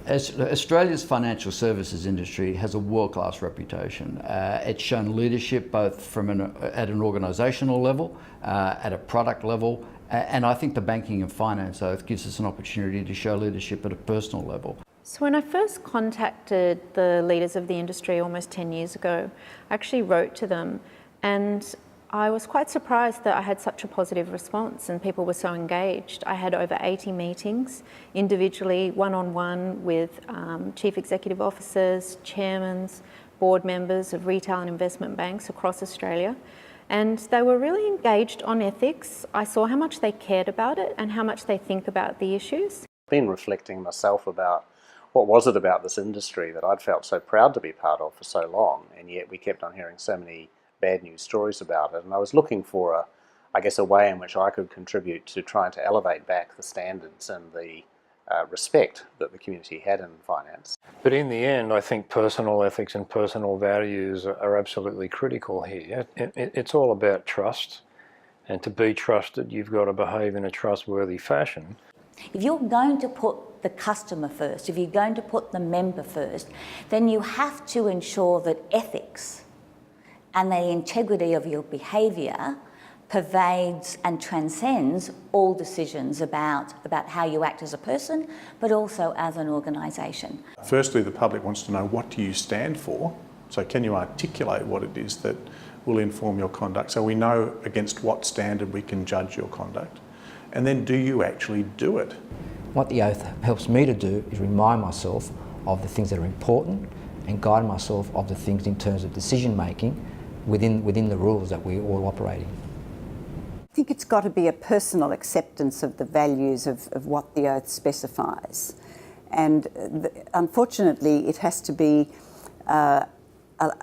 Australia's financial services industry has a world-class reputation. It's shown leadership both at an organisational level, at a product level, and I think the Banking and Finance Oath gives us an opportunity to show leadership at a personal level. So when I first contacted the leaders of the industry almost 10 years ago, I actually wrote to them, and I was quite surprised that I had such a positive response and people were so engaged. I had over 80 meetings, individually, one-on-one with chief executive officers, chairmen, board members of retail and investment banks across Australia. And they were really engaged on ethics. I saw how much they cared about it and how much they think about the issues. I've been reflecting myself about what was it about this industry that I'd felt so proud to be part of for so long, and yet we kept on hearing so many bad news stories about it. And I was looking for a way in which I could contribute to trying to elevate back the standards and the respect that the community had in finance. But in the end, I think personal ethics and personal values are absolutely critical here. It's all about trust, and to be trusted, you've got to behave in a trustworthy fashion. If you're going to put the customer first, if you're going to put the member first, then you have to ensure that ethics and the integrity of your behaviour pervades and transcends all decisions about how you act as a person, but also as an organisation. Firstly, the public wants to know, what do you stand for? So can you articulate what it is that will inform your conduct, so we know against what standard we can judge your conduct? And then, do you actually do it? What the oath helps me to do is remind myself of the things that are important and guide myself of the things in terms of decision making within the rules that we all operate in. I think it's got to be a personal acceptance of the values of what the oath specifies. And unfortunately, it has to be a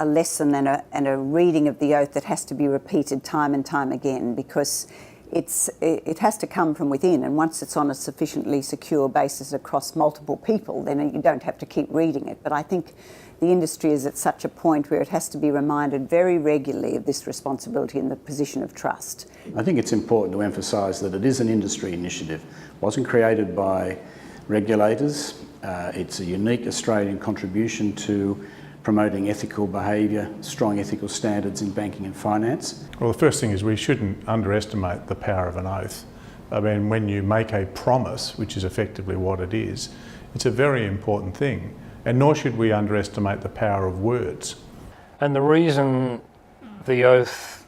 lesson and a reading of the oath that has to be repeated time and time again, because it has to come from within, and once it's on a sufficiently secure basis across multiple people, then you don't have to keep reading it. But I think the industry is at such a point where it has to be reminded very regularly of this responsibility and the position of trust. I think it's important to emphasise that it is an industry initiative. It wasn't created by regulators. It's a unique Australian contribution to promoting ethical behaviour, strong ethical standards in banking and finance. Well, the first thing is we shouldn't underestimate the power of an oath. I mean, when you make a promise, which is effectively what it is, it's a very important thing. And nor should we underestimate the power of words. And the reason the oath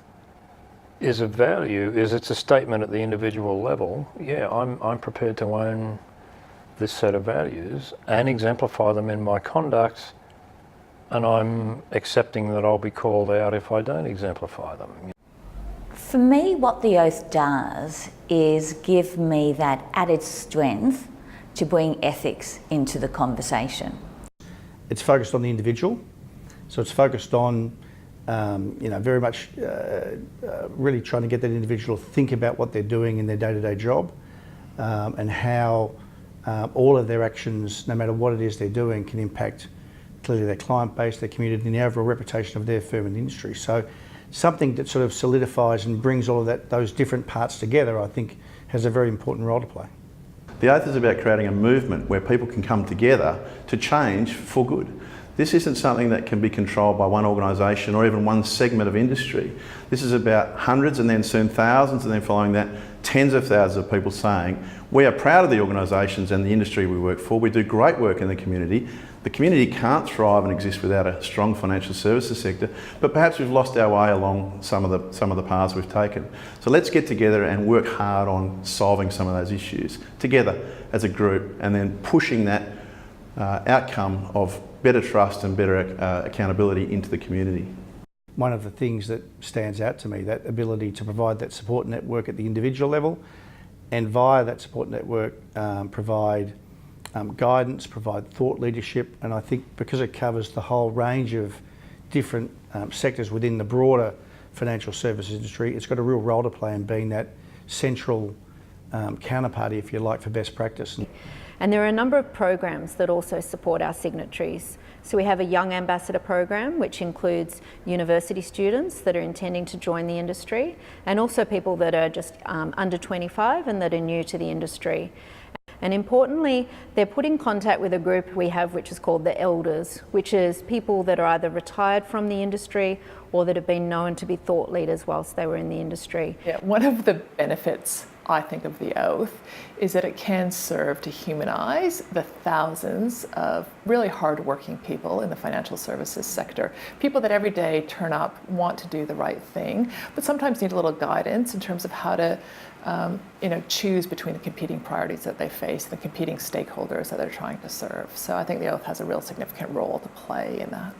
is of value is it's a statement at the individual level. Yeah, I'm prepared to own this set of values and exemplify them in my conduct, and I'm accepting that I'll be called out if I don't exemplify them. For me, what the oath does is give me that added strength to bring ethics into the conversation. It's focused on the individual, so it's focused on very much really trying to get that individual to think about what they're doing in their day-to-day job, and how all of their actions, no matter what it is they're doing, can impact clearly their client base, their community, and the overall reputation of their firm and industry. So something that sort of solidifies and brings all of those different parts together, I think, has a very important role to play. The oath is about creating a movement where people can come together to change for good. This isn't something that can be controlled by one organisation or even one segment of industry. This is about hundreds and then soon thousands, and then following that, tens of thousands of people saying, we are proud of the organisations and the industry we work for. We do great work in the community. The community can't thrive and exist without a strong financial services sector, but perhaps we've lost our way along some of the paths we've taken. So let's get together and work hard on solving some of those issues together as a group, and then pushing that outcome of better trust and better accountability into the community. One of the things that stands out to me, that ability to provide that support network at the individual level, and via that support network provide guidance, provide thought leadership, and I think because it covers the whole range of different sectors within the broader financial services industry, it's got a real role to play in being that central counterparty, if you like, for best practice. And there are a number of programs that also support our signatories. So we have a Young Ambassador program, which includes university students that are intending to join the industry, and also people that are just under 25 and that are new to the industry. And importantly, they're put in contact with a group we have which is called the elders, which is people that are either retired from the industry or that have been known to be thought leaders whilst they were in the industry. Yeah, one of the benefits, I think, of the oath is that it can serve to humanize the thousands of really hardworking people in the financial services sector. People that every day turn up, want to do the right thing, but sometimes need a little guidance in terms of how to choose between the competing priorities that they face, the competing stakeholders that they're trying to serve. So I think the oath has a real significant role to play in that.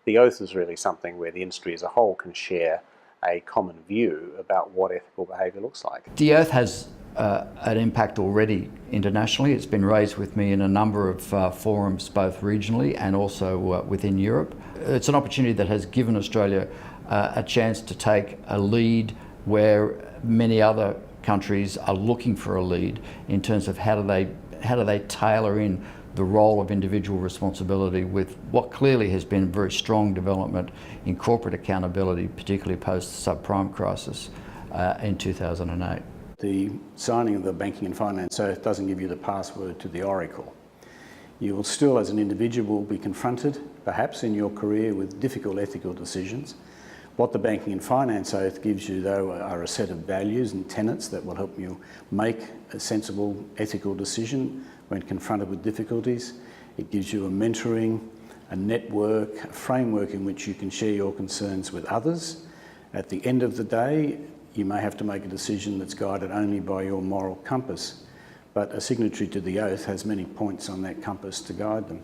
The oath is really something where the industry as a whole can share a common view about what ethical behaviour looks like. The oath has an impact already internationally. It's been raised with me in a number of forums, both regionally and also within Europe. It's an opportunity that has given Australia a chance to take a lead where many other countries are looking for a lead in terms of how do they tailor in the role of individual responsibility with what clearly has been very strong development in corporate accountability, particularly post the subprime crisis in 2008. The signing of the Banking and Finance Oath doesn't give you the password to the Oracle. You will still, as an individual, be confronted, perhaps in your career, with difficult ethical decisions. What the Banking and Finance Oath gives you, though, are a set of values and tenets that will help you make a sensible ethical decision when confronted with difficulties. It gives you a mentoring, a network, a framework in which you can share your concerns with others. At the end of the day, you may have to make a decision that's guided only by your moral compass, but a signatory to the oath has many points on that compass to guide them.